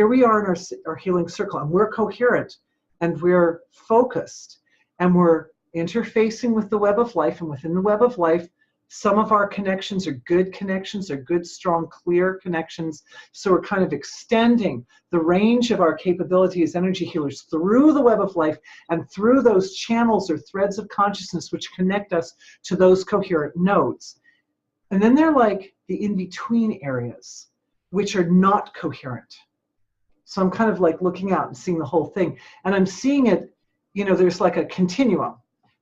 here we are in our healing circle, and we're coherent, and we're focused, and we're interfacing with the web of life, and within the web of life, some of our connections are good connections, are good, strong, clear connections. So we're kind of extending the range of our capability as energy healers through the web of life and through those channels or threads of consciousness which connect us to those coherent nodes. And then they're like the in-between areas, which are not coherent. So I'm kind of like looking out and seeing the whole thing. And I'm seeing it, there's like a continuum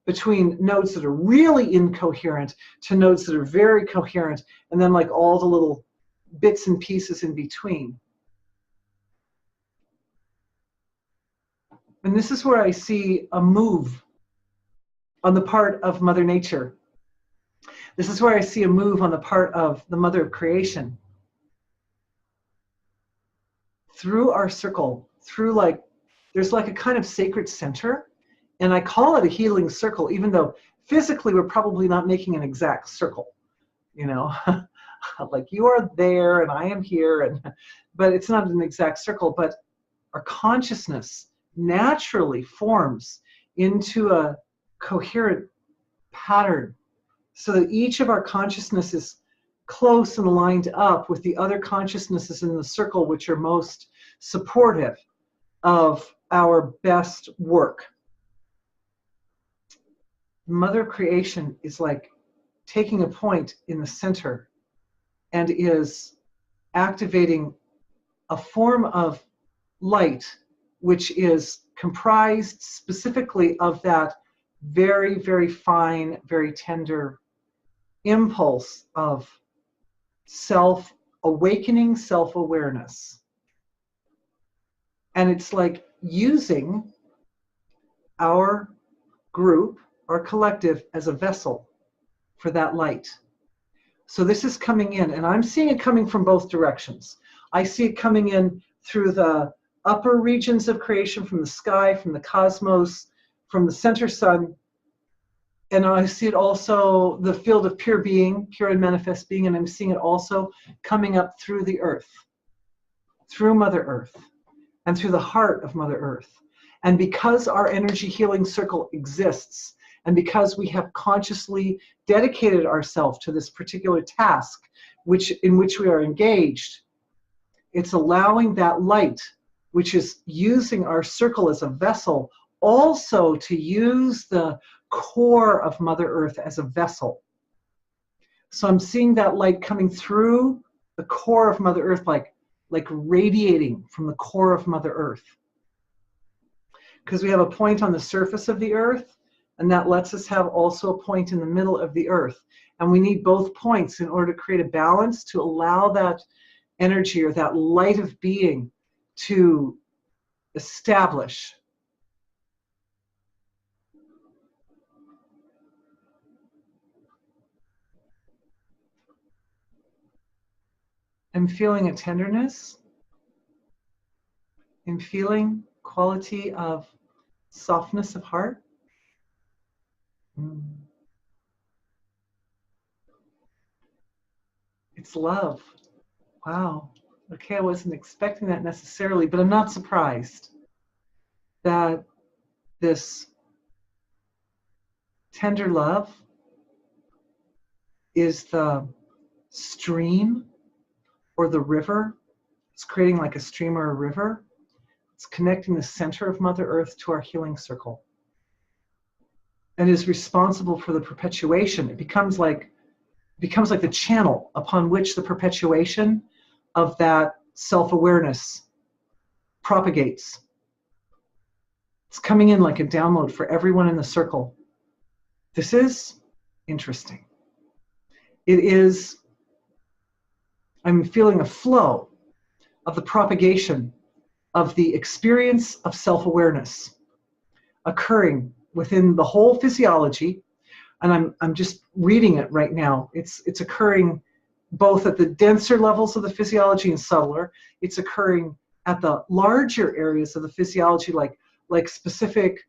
between nodes that are really incoherent to nodes that are very coherent, and then like all the little bits and pieces in between. And this is where I see a move on the part of Mother Nature. This is where I see a move on the part of the Mother of Creation. Through our circle, there's like a kind of sacred center. And I call it a healing circle, even though physically we're probably not making an exact circle, like you are there and I am here, but it's not an exact circle. But our consciousness naturally forms into a coherent pattern so that each of our consciousness is close and lined up with the other consciousnesses in the circle, which are most supportive of our best work. Mother Creation is like taking a point in the center and is activating a form of light which is comprised specifically of that very, very fine, very tender impulse of self-awakening, self-awareness. And it's like using our group, our collective, as a vessel for that light. So this is coming in, and I'm seeing it coming from both directions. I see it coming in through the upper regions of creation, from the sky, from the cosmos, from the center sun. And I see it also, the field of pure being, pure and manifest being, and I'm seeing it also coming up through the earth, through Mother Earth, and through the heart of Mother Earth. And because our energy healing circle exists, and because we have consciously dedicated ourselves to this particular task in which we are engaged, it's allowing that light, which is using our circle as a vessel, also to use the core of Mother Earth as a vessel. So I'm seeing that light coming through the core of Mother Earth, like radiating from the core of Mother Earth. Because we have a point on the surface of the earth, and that lets us have also a point in the middle of the earth. And we need both points in order to create a balance, to allow that energy or that light of being to establish. I'm feeling a tenderness. I'm feeling quality of softness of heart. It's love. Wow. Okay, I wasn't expecting that necessarily, but I'm not surprised that this tender love is the stream or the river. It's creating like a stream or a river. It's connecting the center of Mother Earth to our healing circle, and is responsible for the perpetuation. It becomes like the channel upon which the perpetuation of that self-awareness propagates. It's coming in like a download for everyone in the circle. This is interesting. It is, I'm feeling a flow of the propagation of the experience of self-awareness occurring within the whole physiology. And I'm just reading it right now. It's occurring both at the denser levels of the physiology and subtler. It's occurring at the larger areas of the physiology, like specific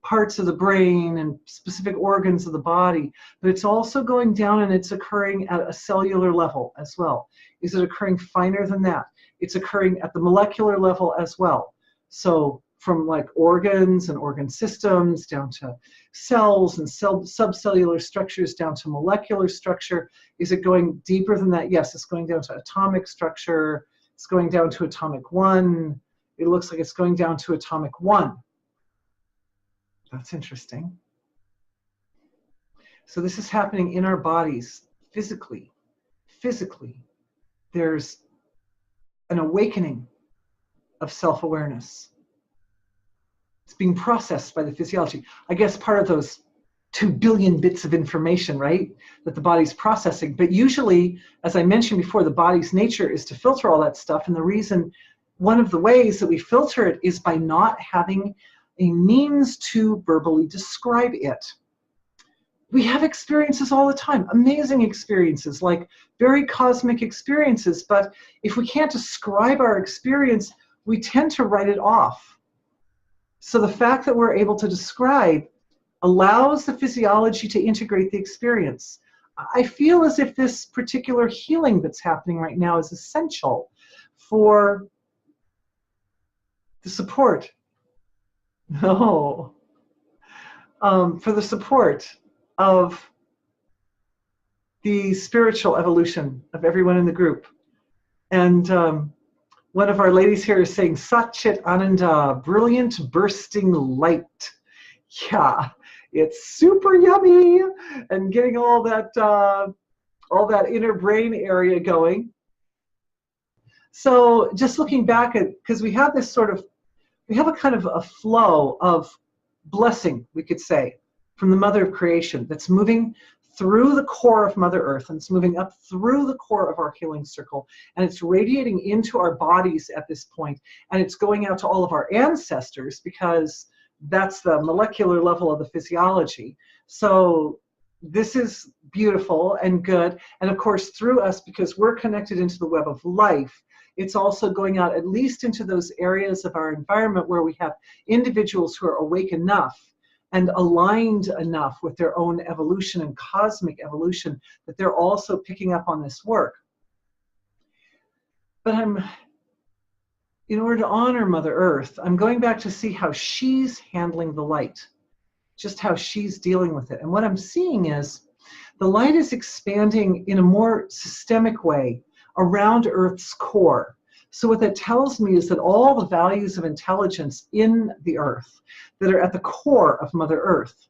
parts of the brain and specific organs of the body. But it's also going down, and it's occurring at a cellular level as well. Is it occurring finer than that? it's occurring at the molecular level as well. So from like organs and organ systems down to cells and subcellular structures down to molecular structure. Is it going deeper than that? Yes, it's going down to atomic structure. It's going down to atomic one. It looks like it's going down to atomic one. That's interesting. So this is happening in our bodies physically. Physically, there's an awakening of self-awareness. It's being processed by the physiology. I guess part of those 2 billion bits of information, right, that the body's processing. But usually, as I mentioned before, the body's nature is to filter all that stuff. And the reason, one of the ways that we filter it is by not having a means to verbally describe it. We have experiences all the time, amazing experiences, like very cosmic experiences. But if we can't describe our experience, we tend to write it off. So the fact that we're able to describe allows the physiology to integrate the experience. I feel as if this particular healing that's happening right now is essential for the support. No. For the support of the spiritual evolution of everyone in the group. And one of our ladies here is saying, Satchit Ananda, brilliant bursting light. Yeah, it's super yummy, and getting all that inner brain area going. So just looking back at, because we have this sort of, we have a kind of a flow of blessing, we could say, from the Mother of Creation that's moving through the core of Mother Earth, and it's moving up through the core of our healing circle, and it's radiating into our bodies at this point, and it's going out to all of our ancestors, because that's the molecular level of the physiology. So this is beautiful and good, and of course through us, because we're connected into the web of life, it's also going out at least into those areas of our environment where we have individuals who are awake enough and aligned enough with their own evolution and cosmic evolution that they're also picking up on this work. But in order to honor Mother Earth, I'm going back to see how she's handling the light, just how she's dealing with it. And what I'm seeing is the light is expanding in a more systemic way around Earth's core. So what that tells me is that all the values of intelligence in the Earth that are at the core of Mother Earth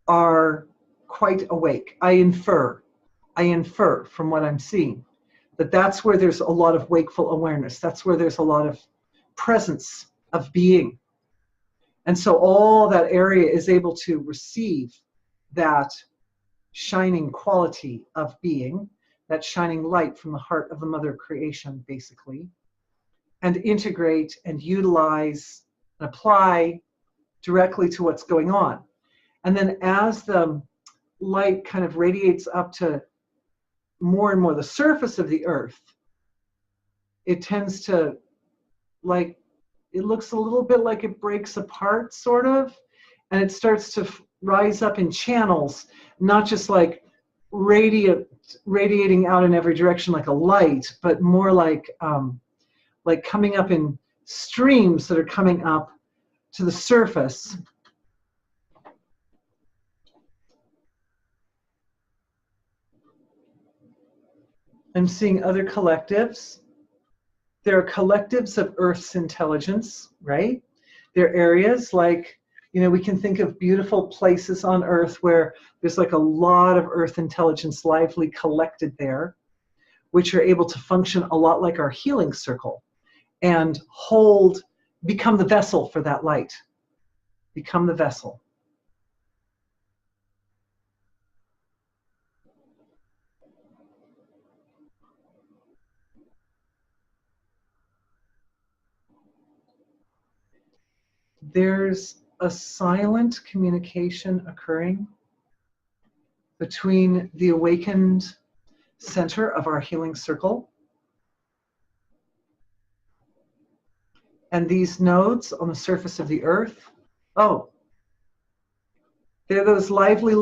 are quite awake. I infer from what I'm seeing that that's where there's a lot of wakeful awareness. That's where there's a lot of presence of being. And so all that area is able to receive that shining quality of being, that shining light from the heart of the Mother of Creation, basically, and integrate and utilize and apply directly to what's going on. And then as the light kind of radiates up to more and more the surface of the Earth, it tends to, like, it looks a little bit like it breaks apart, sort of, and it starts to rise up in channels, not just like radiating out in every direction like a light, but more like coming up in streams that are coming up to the surface. I'm seeing other collectives. There are collectives of Earth's intelligence, right? There are areas like, you know, we can think of beautiful places on Earth where there's like a lot of Earth intelligence lively collected there, which are able to function a lot like our healing circle and become the vessel for that light. Become the vessel. There's a silent communication occurring between the awakened center of our healing circle and these nodes on the surface of the Earth. Oh, they're those lively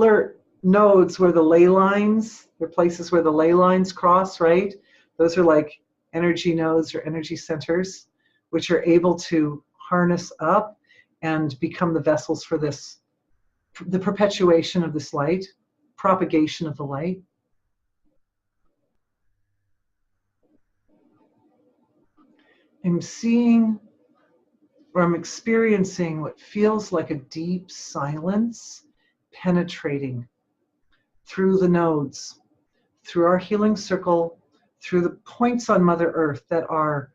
nodes where the ley lines, they're places where the ley lines cross, right? Those are like energy nodes or energy centers, which are able to harness up and become the vessels for this, the perpetuation of this light, propagation of the light. I'm seeing, or I'm experiencing what feels like a deep silence penetrating through the nodes, through our healing circle, through the points on Mother Earth that are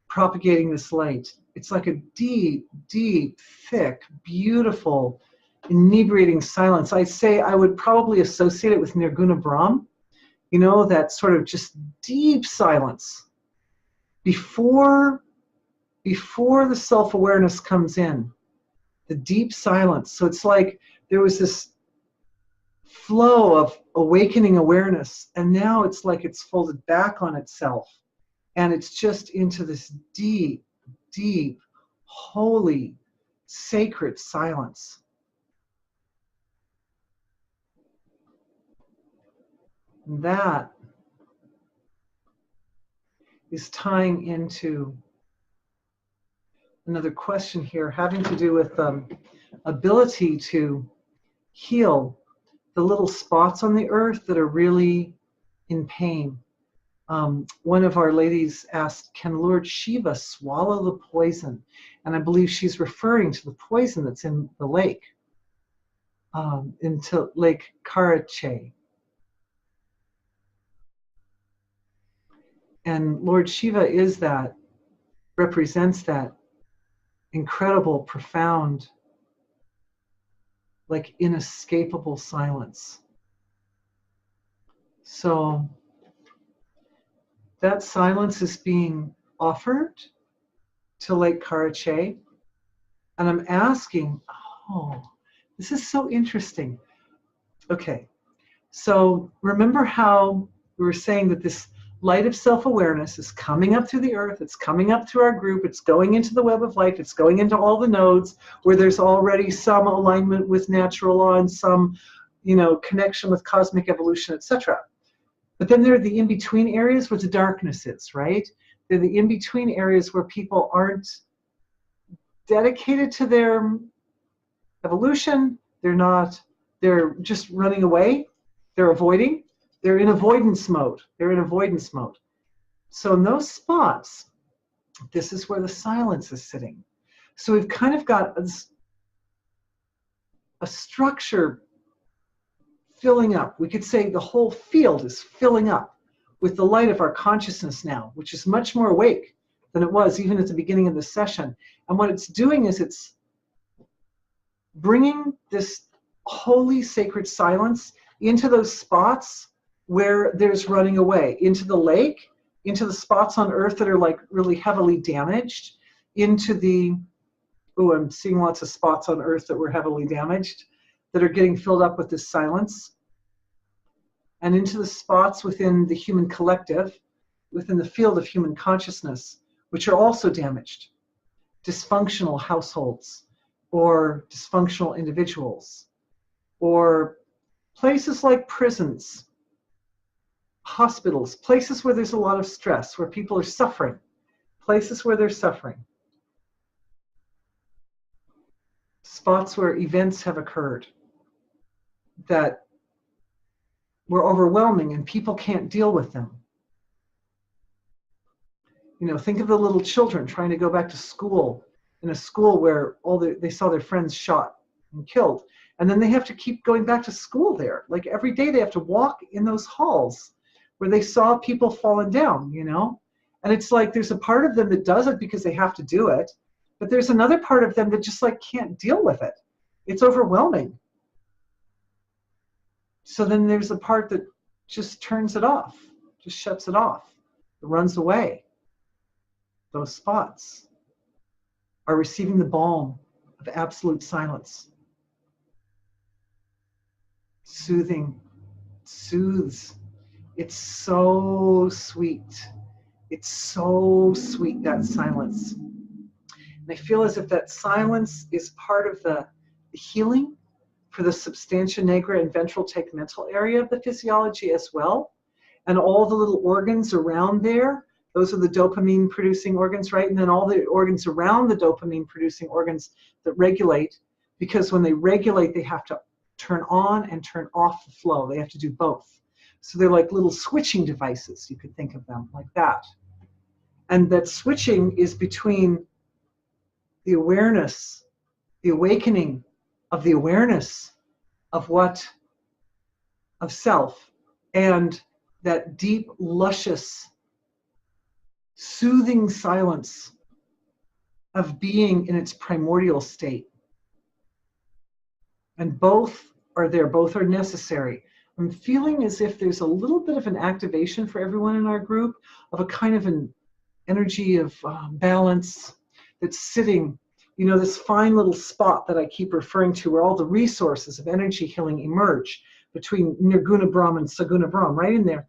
propagating this light. It's like a deep, deep, thick, beautiful, inebriating silence. I say I would probably associate it with Nirguna Brahm, you know, that sort of just deep silence before the self-awareness comes in, the deep silence. So it's like there was this flow of awakening awareness, and now it's like it's folded back on itself, and it's just into this deep, deep, holy, sacred silence. And that is tying into another question here having to do with ability to heal the little spots on the earth that are really in pain. One of our ladies asked, can Lord Shiva swallow the poison? And I believe she's referring to the poison that's in the lake, into Lake Karache. And Lord Shiva is that, represents that incredible, profound, like inescapable silence. So that silence is being offered to Lake Karache. And I'm asking, oh, this is so interesting. Okay, so remember how we were saying that this light of self-awareness is coming up through the earth, it's coming up through our group, it's going into the web of life, it's going into all the nodes where there's already some alignment with natural law and some, connection with cosmic evolution, etc. But then there are the in-between areas where the darkness is, right? They're the in-between areas where people aren't dedicated to their evolution, they're just running away, they're avoiding, they're in avoidance mode. So in those spots, this is where the silence is sitting. So we've kind of got a structure filling up. We could say the whole field is filling up with the light of our consciousness now, which is much more awake than it was even at the beginning of the session. And what it's doing is it's bringing this holy, sacred silence into those spots where there's running away, into the lake, into the spots on earth that are like really heavily damaged, into the, I'm seeing lots of spots on earth that were heavily damaged, that are getting filled up with this silence, and into the spots within the human collective, within the field of human consciousness, which are also damaged. Dysfunctional households, or dysfunctional individuals, or places like prisons, hospitals, places where there's a lot of stress, where people are suffering, places where they're suffering, spots where events have occurred that were overwhelming and people can't deal with them. Think of the little children trying to go back to school, in a school where they saw their friends shot and killed, and then they have to keep going back to school there. Like every day they have to walk in those halls where they saw people falling down, and it's like there's a part of them that does it because they have to do it, but there's another part of them that just like can't deal with it. It's overwhelming. So then there's a part that just turns it off, just shuts it off, it runs away. Those spots are receiving the balm of absolute silence. Soothing, soothes. It's so sweet. It's so sweet, that silence. And I feel as if that silence is part of the healing for the substantia nigra and ventral tegmental area of the physiology as well. And all the little organs around there, those are the dopamine producing organs, right? And then all the organs around the dopamine producing organs that regulate, because when they regulate, they have to turn on and turn off the flow. They have to do both. So they're like little switching devices. You could think of them like that. And that switching is between the awareness, the awakening of the awareness of what, of self, and that deep, luscious, soothing silence of being in its primordial state. And both are there, both are necessary. I'm feeling as if there's a little bit of an activation for everyone in our group of a kind of an energy of balance that's sitting, you know, this fine little spot that I keep referring to where all the resources of energy healing emerge between Nirguna Brahm and Saguna Brahm, right in there.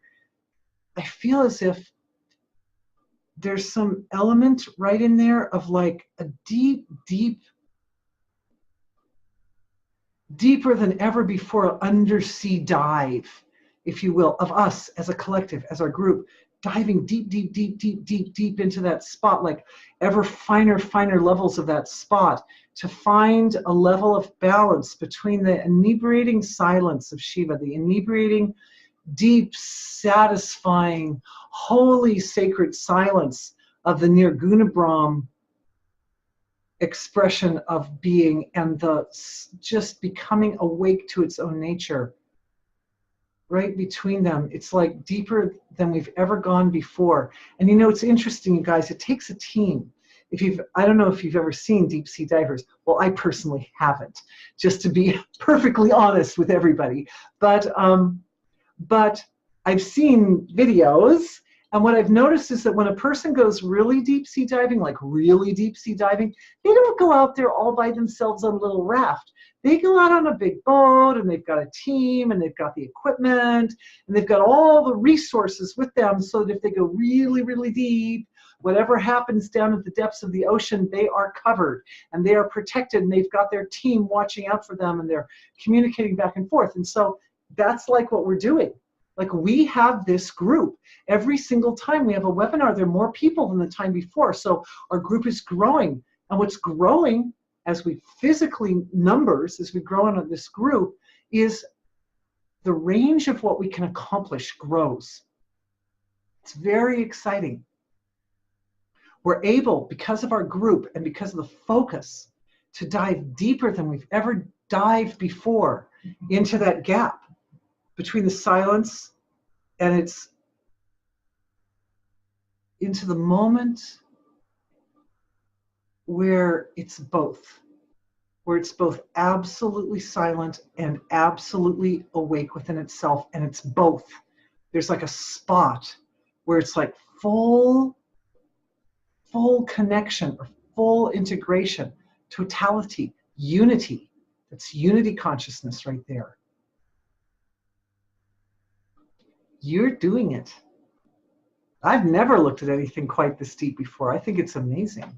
I feel as if there's some element right in there of like a deep, deep, deeper than ever before undersea dive, if you will, of us as a collective, as our group, diving deep, deep, deep, deep, deep, deep into that spot, like ever finer, finer levels of that spot, to find a level of balance between the inebriating silence of Shiva, the inebriating, deep, satisfying, holy, sacred silence of the Nirguna Brahm expression of being, and the just becoming awake to its own nature. Right between them, it's like deeper than we've ever gone before. And you know, it's interesting, you guys, it takes a team. I don't know if you've ever seen deep sea divers. Well, I personally haven't, just to be perfectly honest with everybody. But I've seen videos, and what I've noticed is that when a person goes really deep sea diving, like really deep sea diving, they don't go out there all by themselves on a little raft. They go out on a big boat, and they've got a team, and they've got the equipment, and they've got all the resources with them, so that if they go really, really deep, whatever happens down at the depths of the ocean, they are covered, and they are protected, and they've got their team watching out for them, and they're communicating back and forth. And so that's like what we're doing. Like, we have this group. Every single time we have a webinar, there are more people than the time before. So our group is growing. And what's growing as we physically numbers, as we grow into this group, is the range of what we can accomplish grows. It's very exciting. We're able, because of our group and because of the focus, to dive deeper than we've ever dived before into that gap between the silence and it's into the moment where it's both absolutely silent and absolutely awake within itself, and it's both. There's like a spot where it's like full connection or full integration, totality, unity. That's unity consciousness right there. You're doing it. I've never looked at anything quite this deep before. I think it's amazing.